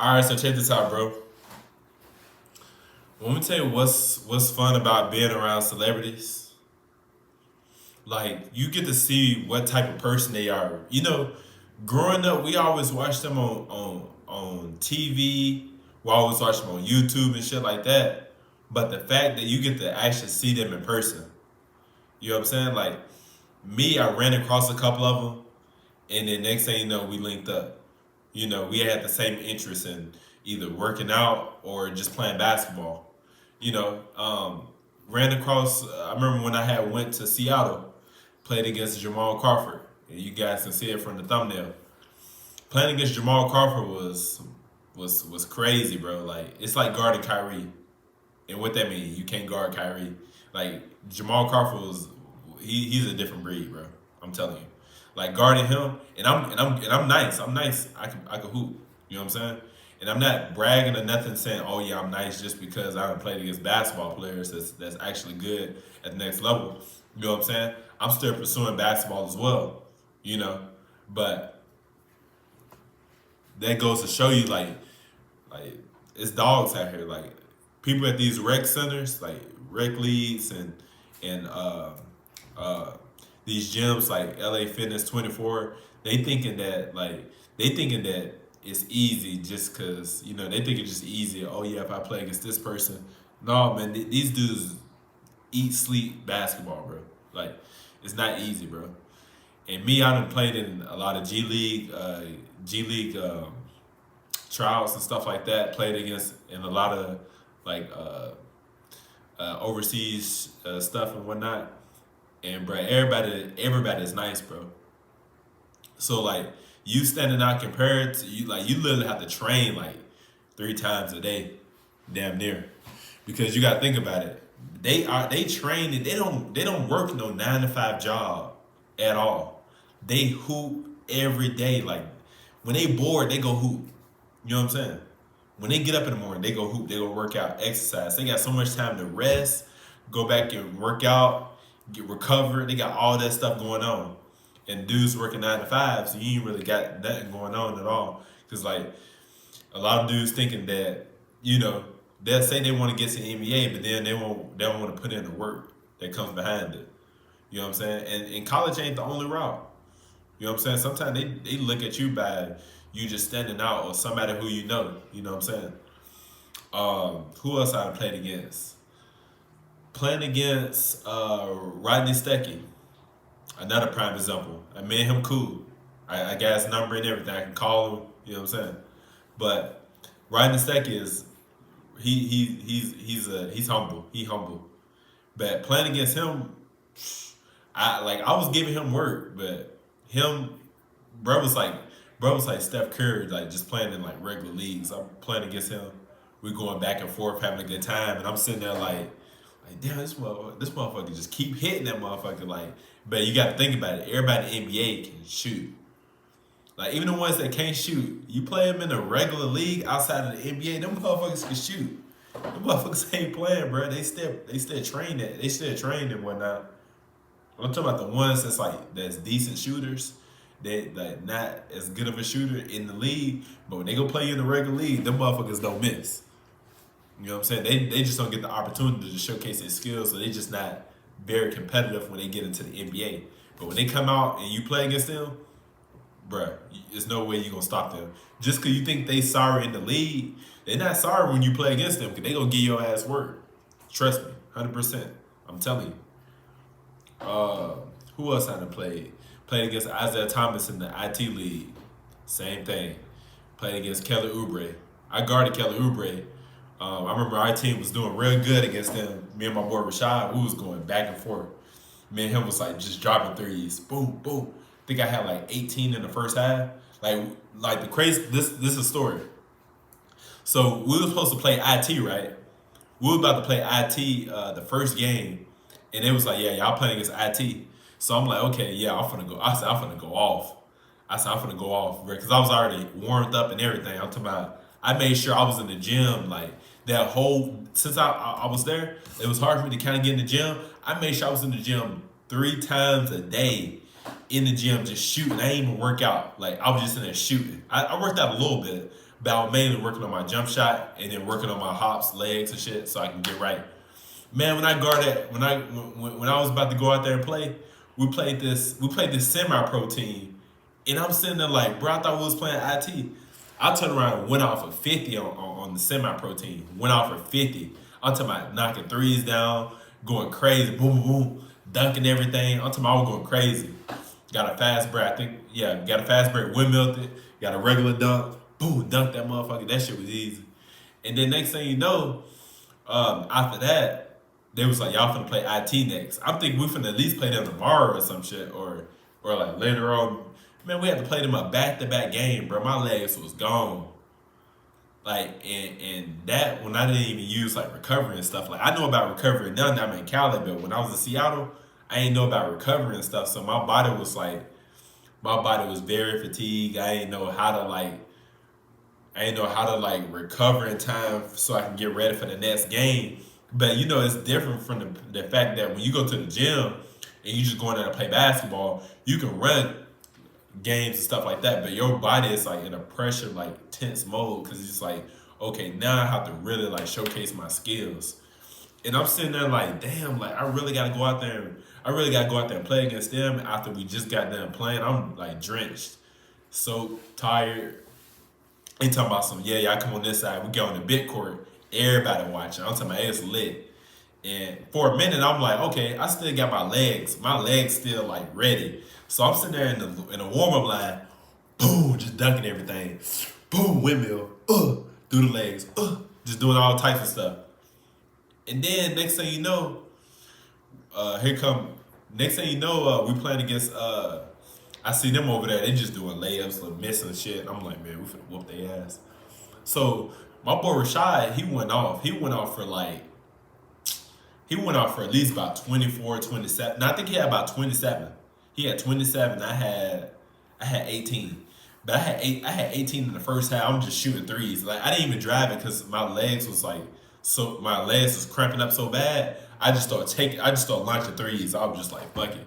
All right, so check this out, bro. Let me tell you what's fun about being around celebrities. Like you get to see what type of person they are. Growing up, we always watched them on TV. We always watched them on YouTube and shit like that. But the fact that you get to actually see them in person, you know what I'm saying? Like me, I ran across a couple of them, and then next thing you know, we linked up. We had the same interest in either working out or just playing basketball. You know, um, ran across. I remember when I had went to Seattle, played against Jamal Crawford. And you guys can see it from the thumbnail. Playing against Jamal Crawford was crazy, bro. Like it's like guarding Kyrie, and what that means, you can't guard Kyrie. Like Jamal Crawford he's a different breed, bro. I'm telling you. Like guarding him, and I'm nice. I'm nice. I can hoop. You know what I'm saying? And I'm not bragging or nothing, saying, "Oh yeah, I'm nice," just because I haven't played against basketball players that's actually good at the next level. You know what I'm saying? I'm still pursuing basketball as well. You know, but that goes to show you, like it's dogs out here. Like people at these rec centers, like rec leagues and uh, these gyms like LA Fitness 24, they thinking that it's easy just because they think it's just easy. Oh yeah, if I play against this person, no man, these dudes eat sleep basketball, bro. Like it's not easy, bro. And me, I done played in a lot of G League trials and stuff like that. Played against in a lot of like overseas stuff and whatnot. And bro, everybody is nice, bro. So like you standing out compared to you, like you literally have to train like 3 times a day, damn near, because you got to think about it. They train it. They don't work no 9 to 5 job at all. They hoop every day. Like when they bored, they go hoop. You know what I'm saying? When they get up in the morning, they go hoop. They go work out, exercise. They got so much time to rest, go back and work out, get recovered. They got all that stuff going on. And dudes working 9 to 5, so you ain't really got nothing going on at all. Cause like a lot of dudes thinking that they'll say they want to get to the NBA, but then they don't want to put in the work that comes behind it. You know what I'm saying? And college ain't the only route. You know what I'm saying? Sometimes they look at you by you just standing out or somebody who you know. You know what I'm saying? Who else I played against? Playing against Rodney Stecky, another prime example. I made him cool. I got his number and everything. I can call him. You know what I'm saying? But Rodney Stecky is he's humble. He humble. But playing against him, I was giving him work, but him bro was like Steph Curry, like just playing in like regular leagues. I'm playing against him. We're going back and forth, having a good time, and I'm sitting there like damn, this motherfucker just keep hitting that motherfucker. Like, but you got to think about it. Everybody in the NBA can shoot. Like even the ones that can't shoot, you play them in a regular league outside of the NBA, them motherfuckers can shoot. Them motherfuckers ain't playing, bro. They still train it. They still train and whatnot. I'm talking about the ones that's decent shooters. They like not as good of a shooter in the league, but when they go play in the regular league, them motherfuckers don't miss. You know what I'm saying? They just don't get the opportunity to showcase their skills, so they just not very competitive when they get into the NBA. But when they come out and you play against them, bruh, there's no way you gonna stop them. Just because you think they sorry in the league, they're not sorry when you play against them because they gonna give your ass work. Trust me, 100%. I'm telling you. Uh, who else I done played? Played against Isaiah Thomas in the IT league. Same thing. Played against Kelly Oubre. I guarded Kelly Oubre. I remember our team was doing real good against them. Me and my boy Rashad, we was going back and forth. Me and him was like just dropping threes. Boom, boom. I think I had like 18 in the first half. Like the crazy. This is a story. So we were supposed to play IT, right? We were about to play IT the first game, and it was like, yeah, y'all playing against IT. So I'm like, okay, yeah, I'm finna go. I said, I'm finna go off. I'm finna go off, because I was already warmed up and everything. I'm talking about, I made sure I was in the gym, like, that whole, since I was there, it was hard for me to kind of get in the gym. I made sure I was in the gym 3 times a day, in the gym just shooting. I didn't even work out. Like, I was just in there shooting. I worked out a little bit, But I was mainly working on my jump shot and then working on my hops, legs, and shit, so I can get right. Man, when I guarded, when I was about to go out there and play, we played this semi-pro team, and I'm sitting there like, bro, I thought we was playing IT. I turned around and went off for 50 on the semi-pro team. Went off for 50. I'm talking about knocking threes down, going crazy, boom, boom, boom, dunking everything. I'm talking about I was going crazy. Got a fast break, I think, yeah, got a fast break, windmilled it, got a regular dunk, boom, dunked that motherfucker. That shit was easy. And then next thing you know, after that, they was like, y'all finna play IT next. I'm thinking we finna at least play them tomorrow or some shit, or like later on. Man, we had to play them a back-to-back game, bro. My legs was gone. Like, and that, when I didn't even use like recovery and stuff, like I know about recovery now that I'm in Cali, but when I was in Seattle, I ain't know about recovery and stuff. So my body was very fatigued. I didn't know how to like recover in time so I can get ready for the next game. But you know, it's different from the fact that when you go to the gym and you just go in there to play basketball, you can run games and stuff like that, but your body is like in a pressure, like tense mode because it's just like, okay, now I have to really like showcase my skills. And I'm sitting there like, damn, like I really gotta go out there and play against them after we just got done playing. I'm like drenched, so tired. They talking about some, yeah, y'all come on this side. We get on the big court. Everybody watching. I'm talking about it's lit. And for a minute, I'm like, okay, I still got my legs. My legs still like ready. So I'm sitting there in the warm up line, boom, just dunking everything, boom, windmill, through the legs, just doing all types of stuff. And then next thing you know, here come. Next thing you know, we playing against. I see them over there. They just doing layups, like missing shit. I'm like, man, we finna whoop their ass. So my boy Rashad, he went off. He went off for at least about 24, 27. No, I think he had about 27. He had 27. I had 18. But I had 18 in the first half. I'm just shooting threes. Like I didn't even drive it because my legs was cramping up so bad. I just started launching threes. I was just like, fuck it.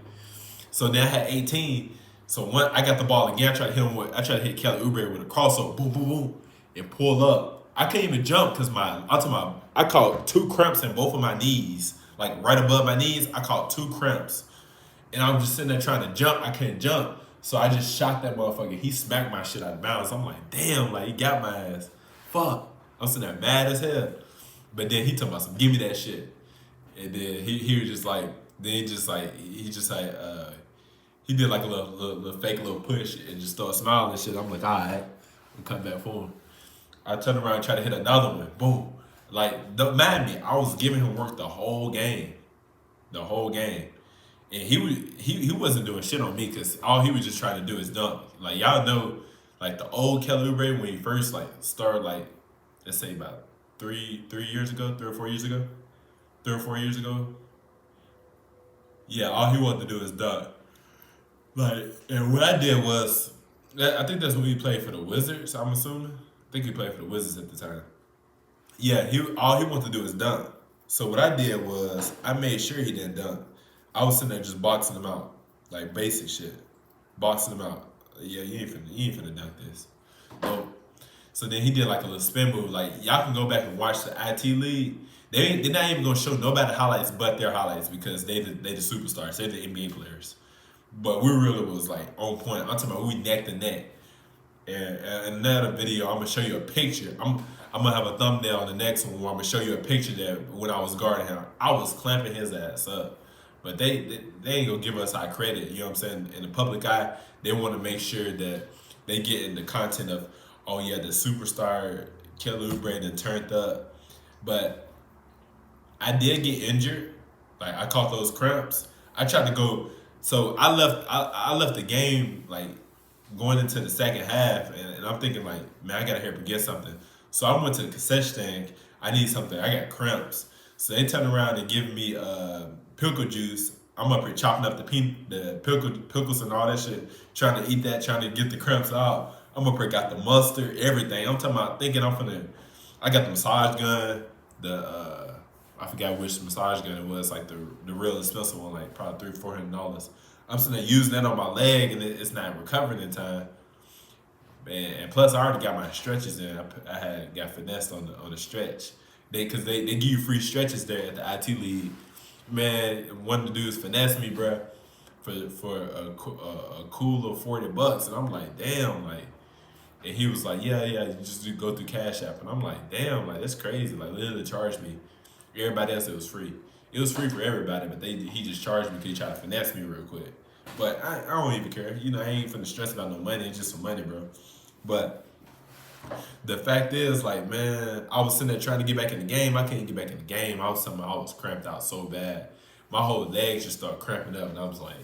So then I had 18. So when I got the ball again, I tried to hit Kelly Oubre with a crossover, boom, boom, boom, and pull up. I couldn't even jump because I caught two cramps in both of my knees, like right above my knees. I caught two cramps, and I was just sitting there trying to jump. I couldn't jump, so I just shot that motherfucker. He smacked my shit out of bounds. I'm like, damn, like he got my ass. Fuck. I'm sitting there mad as hell. But then he talking about some, give me that shit. And then he was just like, he did like a little fake little push and just started smiling and shit. I'm like, all right, I'm coming back for him. I turned around and tried to hit another one. Boom. Like, don't mind me, I was giving him work the whole game. The whole game. And he wasn't doing shit on me because all he was just trying to do is dunk. Like, y'all know, like the old Kelly Oubre when he first like started, like, let's say about 3 or 4 years ago. Yeah, all he wanted to do is dunk. Like, and what I did was, I think that's when he played for the Wizards, I'm assuming. I think he played for the Wizards at the time. Yeah, all he wanted to do is dunk. So what I did was, I made sure he didn't dunk. I was sitting there just boxing him out. Like, basic shit. Boxing him out. Yeah, you ain't finna dunk this. Nope. So then he did like a little spin move. Like, y'all can go back and watch the IT league. They're not even gonna show nobody highlights but their highlights because they the superstars. They're the NBA players. But we really was like on point. I'm talking about we neck to neck. And in another video, I'm gonna show you a picture. I'm gonna have a thumbnail on the next one where I'm gonna show you a picture that when I was guarding him, I was clamping his ass up. But they ain't gonna give us our credit. You know what I'm saying? In the public eye, they want to make sure that they get in the content of, oh yeah, the superstar Kelly Oubre that turned up. But I did get injured. Like I caught those cramps. I tried to go. So I left the game like going into the second half, and I'm thinking like, man, I gotta hurry up and get something. So I went to the concession stand. I need something. I got cramps. So they turned around and give me pickle juice. I'm up here chopping up the pickles and all that shit, trying to eat that, trying to get the cramps out. I'm up here got the mustard, everything. I'm talking about thinking I got the massage gun, I forgot which massage gun it was, like the real expensive one, like probably $300-400. I'm sitting there using that on my leg and it's not recovering in time. And plus, I already got my stretches in. I had got finessed on the stretch. They give you free stretches there at the IT league. Man, one of the dudes finessed me, bruh, for a cool little $40, and I'm like, damn, like, and he was like, yeah, you just do go through Cash App, and I'm like, damn, like that's crazy, like literally charged me. Everybody else it was free. It was free for everybody, but he just charged me because he tried to finesse me real quick. But I don't even care. You know, I ain't finna stress about no money. It's just some money, bro. But the fact is, like, man, I was sitting there trying to get back in the game. I couldn't get back in the game. I was cramped out so bad. My whole legs just started cramping up, and I was like,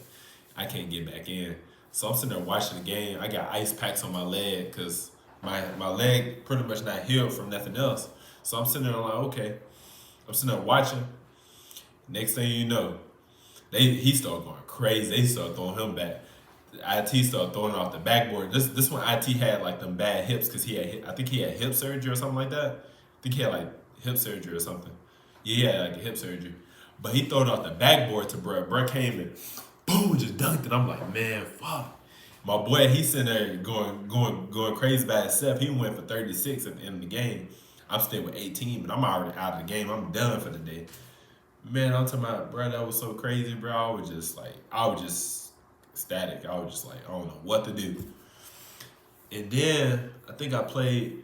I can't get back in. So I'm sitting there watching the game. I got ice packs on my leg because my leg pretty much not healed from nothing else. So I'm sitting there like, okay. I'm sitting there watching. Next thing you know, he started going crazy. They started throwing him back. IT started throwing off the backboard. This one IT had like them bad hips because I think he had hip surgery or something like that. I think he had like hip surgery or something. Yeah, he had like a hip surgery. But he threw it off the backboard to Bruh. Bruh came and boom, just dunked it. I'm like, man, fuck. My boy, he's sitting there going crazy by himself. He went for 36 at the end of the game. I'm still with 18, but I'm already out of the game. I'm done for the day. Man, I'm talking about, bro, that was so crazy, bro. I was just ecstatic. I was just like, I don't know what to do. And then I think I played,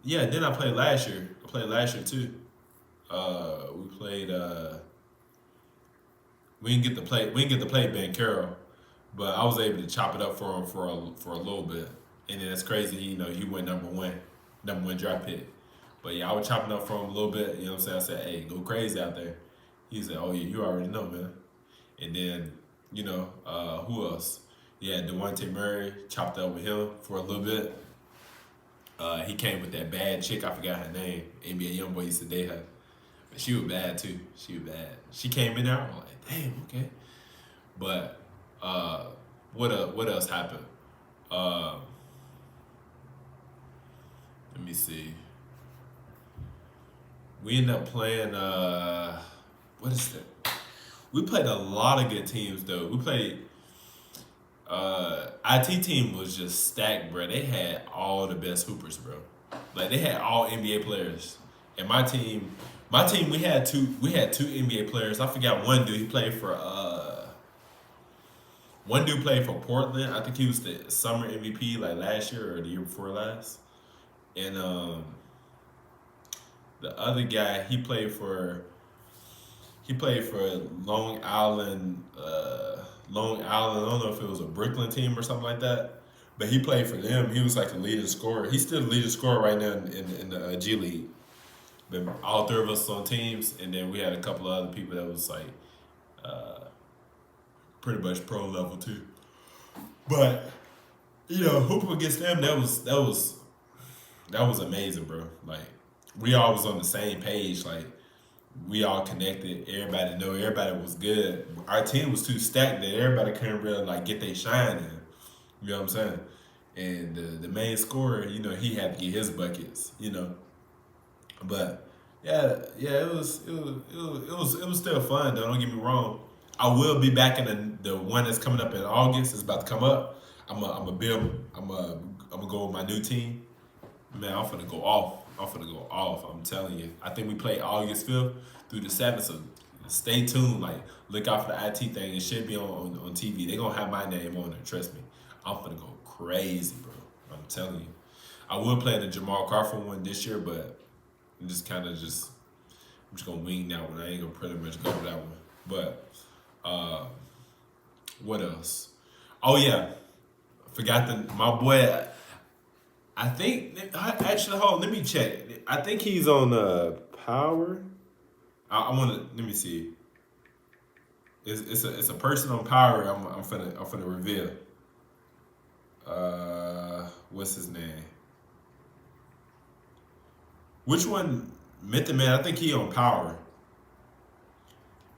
yeah, then I played last year. I played last year too. We played, we didn't get to play Ben Carroll, but I was able to chop it up for him for a little bit. And then it's crazy, he went number one draft pick. But yeah, I was chopping up for him a little bit. You know what I'm saying? I said, hey, go crazy out there. He said, oh yeah, you already know, man. And then, who else? Yeah, Devontae Murray, chopped up with him for a little bit. He came with that bad chick, I forgot her name. NBA Youngboy used to date her. But she was bad too. She was bad. She came in there, I'm like, damn, okay. But what else happened? Let me see. We ended up playing what is that? We played a lot of good teams though. We played IT team was just stacked, bro. They had all the best hoopers, bro. Like they had all NBA players. And my team we had two NBA players. I forgot one dude. He played for one dude played for Portland. I think he was the summer MVP like last year or the year before last. And the other guy, he played for Long Island. Long Island. I don't know if it was a Brooklyn team or something like that, but he played for them. He was like the leading scorer. He's still the leading scorer right now in the G League. But all three of us on teams, and then we had a couple of other people that was like pretty much pro level too. But hooping against them, that was amazing, bro. Like we all was on the same page. Like we all connected. Everybody know everybody was good. Our team was too stacked that everybody couldn't really like get their shine in. You know what I'm saying? And the main scorer, he had to get his buckets. But yeah, it was still fun though. Don't get me wrong. I will be back in the one that's coming up in August. It's about to come up. I'm gonna go with my new team. Man, I'm finna go off. I'm telling you. I think we play August 5th through the 7th. So stay tuned. Like look out for the IT thing. It should be on TV. They gonna have my name on it. Trust me. I'm finna go crazy, bro. I'm telling you. I would play the Jamal Crawford one this year, but I'm just I'm just gonna wing that one. I ain't gonna pretty much go for that one. But what else? Oh yeah, forgot my boy. I think actually, hold on, let me check. I think he's on Power. I want to let me see. It's a person on Power. I'm finna reveal. What's his name? Which one? Method Man. I think he on Power.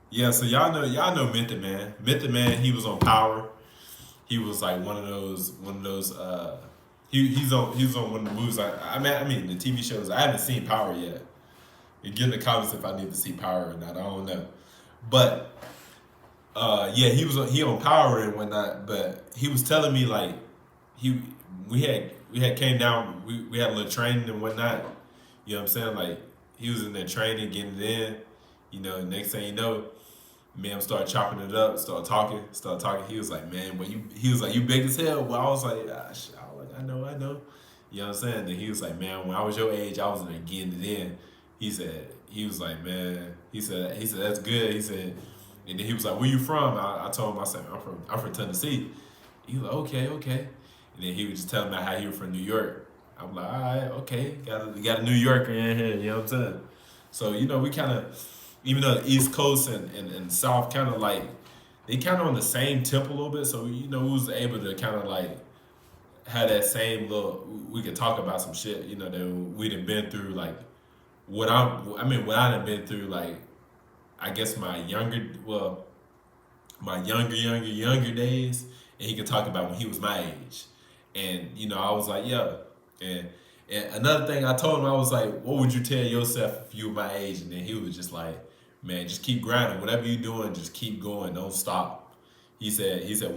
Yeah, so y'all know Method Man. Method Man, he was on Power. He was like one of those he's on one of the movies. I mean the TV shows. I haven't seen Power yet. You get in the comments if I need to see Power or not. I don't know. But yeah, he on Power and whatnot. But he was telling me like we had we had came down. We had a little training and whatnot. You know what I'm saying? Like he was in there training, getting it in. You know, next thing you know, me and him started chopping it up, started talking. He was like, man, but you, he was like, you big as hell. Well, I was like, I was like, I know. You know what I'm saying? Then he was like, man, when I was your age, I was in there getting it in. He was like, man, he said, that's good. He said, and then he was like, where you from? I told him, I said, I'm from Tennessee. He was like, okay. And then he was just telling me how he was from New York. I'm like, all right, okay, got a New Yorker in here, you know what I'm saying? So, you know, we kind of, even though the East Coast and South kind of like, they kind of on the same tip a little bit. So, you know, we was able to kind of like have that same little, we could talk about some shit, you know, that we'd have been through, like, what I done been through, like, I guess my younger days, and he could talk about when he was my age. And, you know, I was like, yeah. And, and another thing I told him, I was like, what would you tell yourself if you were my age? And then he was just like, man, just keep grinding. Whatever you're doing, just keep going. Don't stop. The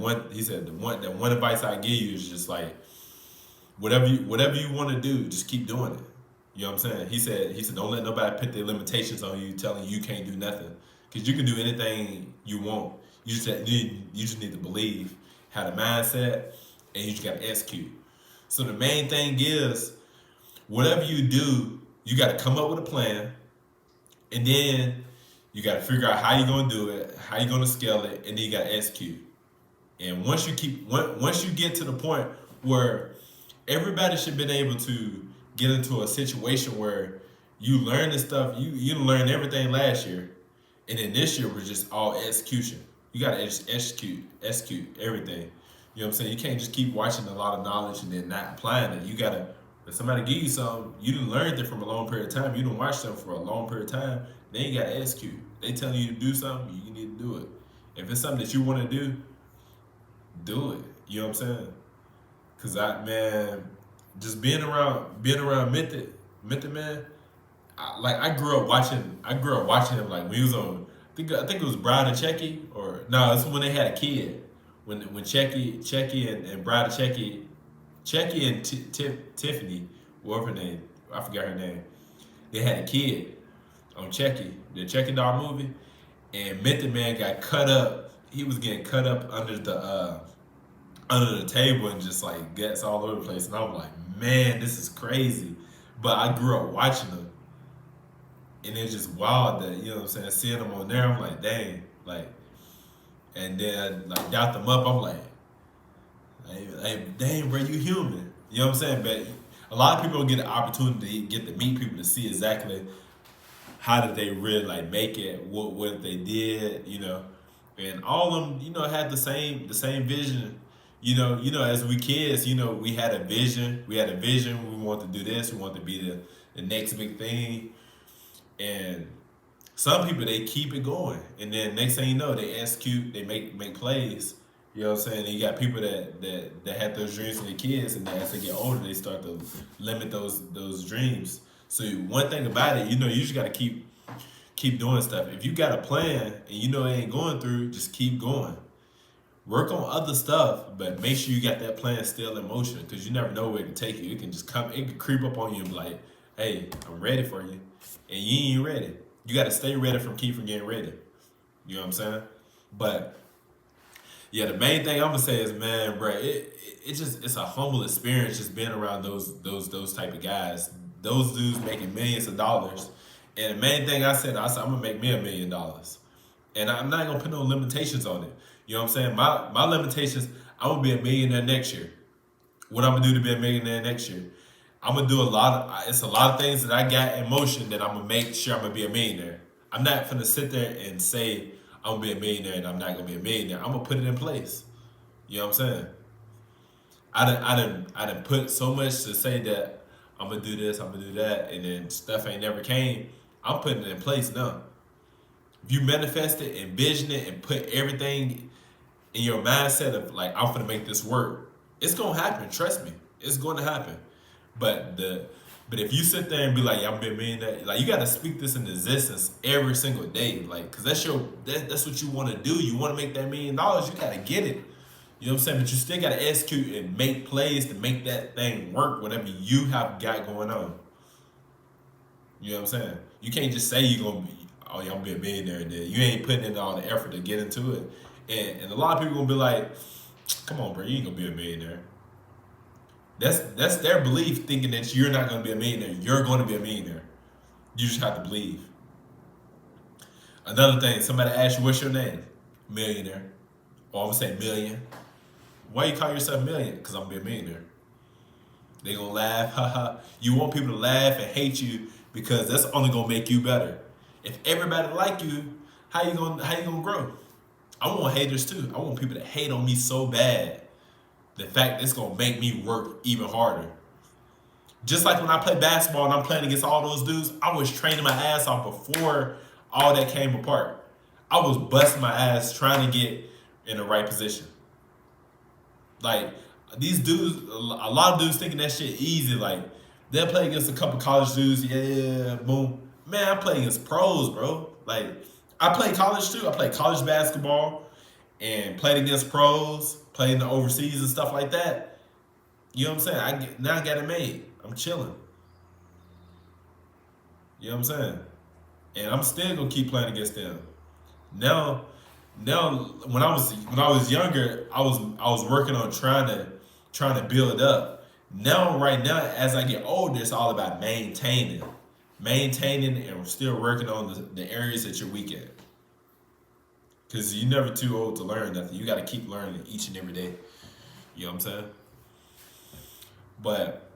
one advice I give you is just like, whatever you want to do, just keep doing it. You know what I'm saying? He said, don't let nobody put their limitations on you, telling you can't do nothing, because you can do anything you want. You just need to believe, have the mindset, and you just got to execute. So the main thing is, whatever you do, you got to come up with a plan, and then you got to figure out how you're gonna do it, how you're gonna scale it, and then you got to execute. And once you get to the point where everybody should been able to get into a situation where you learn this stuff, you learned everything last year, and then this year was just all execution. You gotta execute everything. You know what I'm saying? You can't just keep watching a lot of knowledge and then not applying it. You gotta, if somebody give you something, you didn't learn it from a long period of time, you didn't watch them for a long period of time, then you gotta execute. They telling you to do something, you need to do it. If it's something that you wanna do it. You know what I'm saying? Cause just being around Method Man, I grew up watching him like when he was on. I think it was Bride of Checky, or no, it's when they had a kid. When Checky and Bride of Checky and Tiffany, whatever her name, I forgot her name. They had a kid on Checky, the Checky Dog movie, and Method Man got cut up. He was getting cut up under the table and just like guts all over the place. And I'm like, man, this is crazy. But I grew up watching them, and it's just wild that, you know what I'm saying, seeing them on there. I'm like, dang, like, and then like doubt them up. I'm like, dang, bro, you human. You know what I'm saying? But a lot of people don't get the opportunity to get to meet people to see exactly how did they really like make it, what they did, you know, and all of them, you know, had the same vision. As we kids, you know, we had a vision. We wanted to do this. We wanted to be the next big thing. And some people, they keep it going, and then next thing you know, they execute. They make plays. You know what I'm saying? And you got people that had those dreams for their kids, and then as they get older, they start to limit those dreams. So one thing about it, you know, you just got to keep doing stuff. If you got a plan and you know it ain't going through, just keep going. Work on other stuff, but make sure you got that plan still in motion, because you never know where it can take you. It can just come, it can creep up on you and be like, hey, I'm ready for you. And you ain't ready. You got to stay ready from getting ready. You know what I'm saying? But yeah, the main thing I'm gonna say is, man, bro, it's a humble experience just being around those type of guys. Those dudes making millions of dollars. And the main thing I said, I'm gonna make me $1 million. And I'm not gonna put no limitations on it. You know what I'm saying? My limitations, I'm gonna be a millionaire next year. What I'm gonna do to be a millionaire next year? I'm gonna do it's a lot of things that I got in motion that I'm gonna make sure I'm gonna be a millionaire. I'm not gonna sit there and say I'm gonna be a millionaire and I'm not gonna be a millionaire. I'm gonna put it in place. You know what I'm saying? I done put so much to say that I'm gonna do this, I'm gonna do that, and then stuff ain't never came. I'm putting it in place now. If you manifest it, envision it, and put everything in your mindset of like, I'm gonna make this work, it's gonna happen. Trust me, it's going to happen. But if you sit there and be like, yeah, I'm gonna be a millionaire, like, you gotta speak this into existence every single day, like, cause that's what you want to do. You want to make that $1 million, you gotta get it. You know what I'm saying? But you still gotta execute and make plays to make that thing work, whatever you have got going on. You know what I'm saying? You can't just say you're gonna be, oh yeah, I'm gonna be a millionaire and then you ain't putting in all the effort to get into it. And a lot of people gonna be like, come on, bro, you ain't gonna be a millionaire. That's their belief, thinking that you're not gonna be a millionaire. You're gonna be a millionaire. You just have to believe. Another thing, somebody asks you, what's your name? Millionaire. Or I'm gonna say million. Why you call yourself million? Because I'm gonna be a millionaire. They gonna laugh, haha. You want people to laugh and hate you because that's only gonna make you better. If everybody like you, how you gonna grow? I want haters too. I want people to hate on me so bad. The fact it's gonna make me work even harder. Just like when I play basketball and I'm playing against all those dudes, I was training my ass off before all that came apart. I was busting my ass trying to get in the right position. Like these dudes, a lot of dudes thinking that shit easy. Like they'll play against a couple college dudes, yeah, boom. Man, I play against pros, bro. Like I play college too. I played college basketball and played against pros, played in the overseas and stuff like that. You know what I'm saying? Now I got it made. I'm chilling. You know what I'm saying? And I'm still gonna keep playing against them. Now, now when I was younger, I was working on trying to build up. Now, right now, as I get older, it's all about maintaining, and still working on the areas that you're weak at. Because you're never too old to learn nothing. You got to keep learning each and every day. You know what I'm saying? But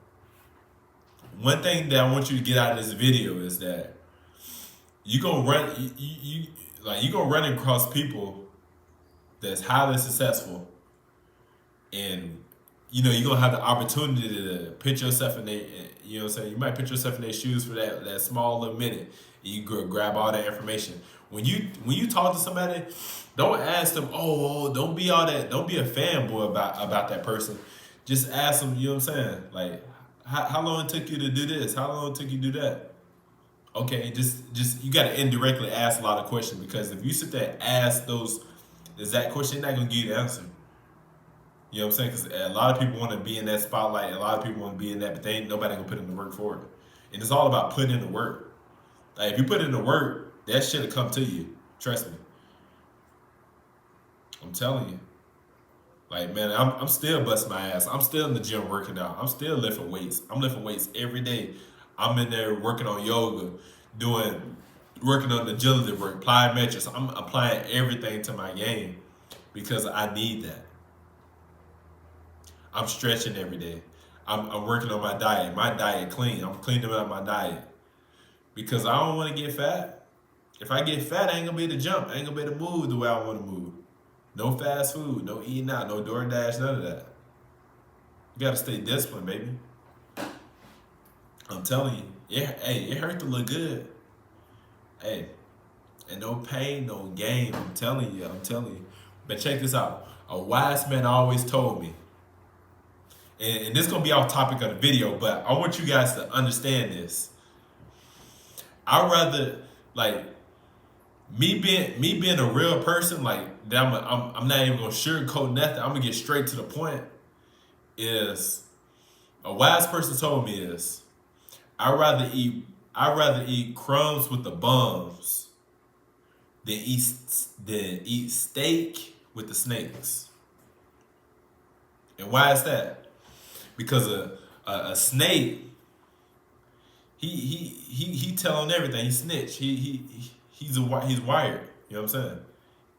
one thing that I want you to get out of this video is that you gonna run you gonna run across people that's highly successful, and you're gonna have the opportunity to put yourself in their, you know what I'm saying, you might put yourself in their shoes for that small little minute, and you grab all that information. When you talk to somebody, don't ask them, don't be a fanboy about that person. Just ask them, you know what I'm saying, like how long it took you to do this, how long it took you to do that. Okay, just you got to indirectly ask a lot of questions, because if you sit there and ask those exact questions, they're not gonna give you the answer. You know what I'm saying? Because a lot of people want to be in that spotlight. A lot of people want to be in that, but they ain't nobody gonna put in the work for it. And it's all about putting in the work. Like if you put in the work, that shit'll come to you. Trust me. I'm telling you. Like man, I'm still busting my ass. I'm still in the gym working out. I'm still lifting weights. I'm lifting weights every day. I'm in there working on yoga, working on agility work, plyometrics. I'm applying everything to my game because I need that. I'm stretching every day. I'm working on my diet. My diet clean. I'm cleaning up my diet because I don't want to get fat. If I get fat, I ain't gonna be able to jump. I ain't gonna be able to move the way I want to move. No fast food, no eating out, no DoorDash, none of that. You gotta stay disciplined, baby. I'm telling you. Yeah, hey, it hurt to look good. Hey, and no pain, no gain. I'm telling you. But check this out. A wise man always told me, and this is gonna be off topic of the video, but I want you guys to understand this. I'd rather like me being a real person, like that I'm not even gonna sugarcoat nothing. I'm gonna get straight to the point. Is a wise person told me is I'd rather eat crumbs with the bums than eat steak with the snakes. And why is that? Because a snake, he tell on everything. He snitch. He's wired. You know what I'm saying?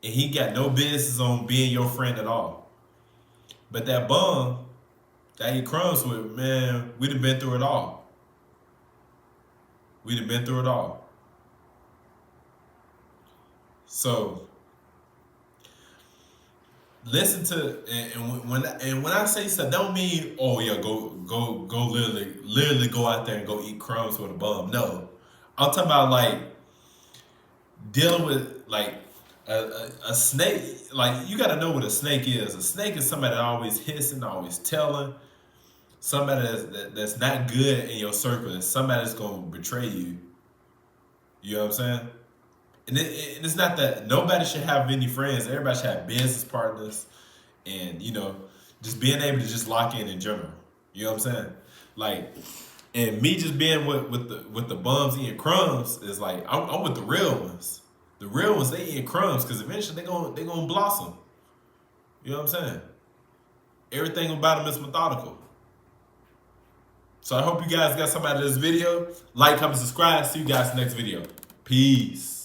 And he got no business on being your friend at all. But that bum that he crumbs with, man, we'd have been through it all. We'd have been through it all. So listen to, and when I say stuff, don't mean go literally go out there and go eat crumbs with a bum. No, I'm talking about like dealing with like a snake. Like you got to know what a snake is. A snake is somebody that always hissing, always telling. Somebody that's not good in your circle. It's somebody that's gonna betray you. You know what I'm saying? And it's not that nobody should have any friends. Everybody should have business partners. and just being able to just lock in general. You know what I'm saying? Like, and me just being with the bums eating crumbs is like I'm with the real ones. The real ones, they eating crumbs because eventually they gonna blossom. You know what I'm saying? Everything about them is methodical. So I hope you guys got something out of this video. Like, comment, subscribe. See you guys next video. Peace.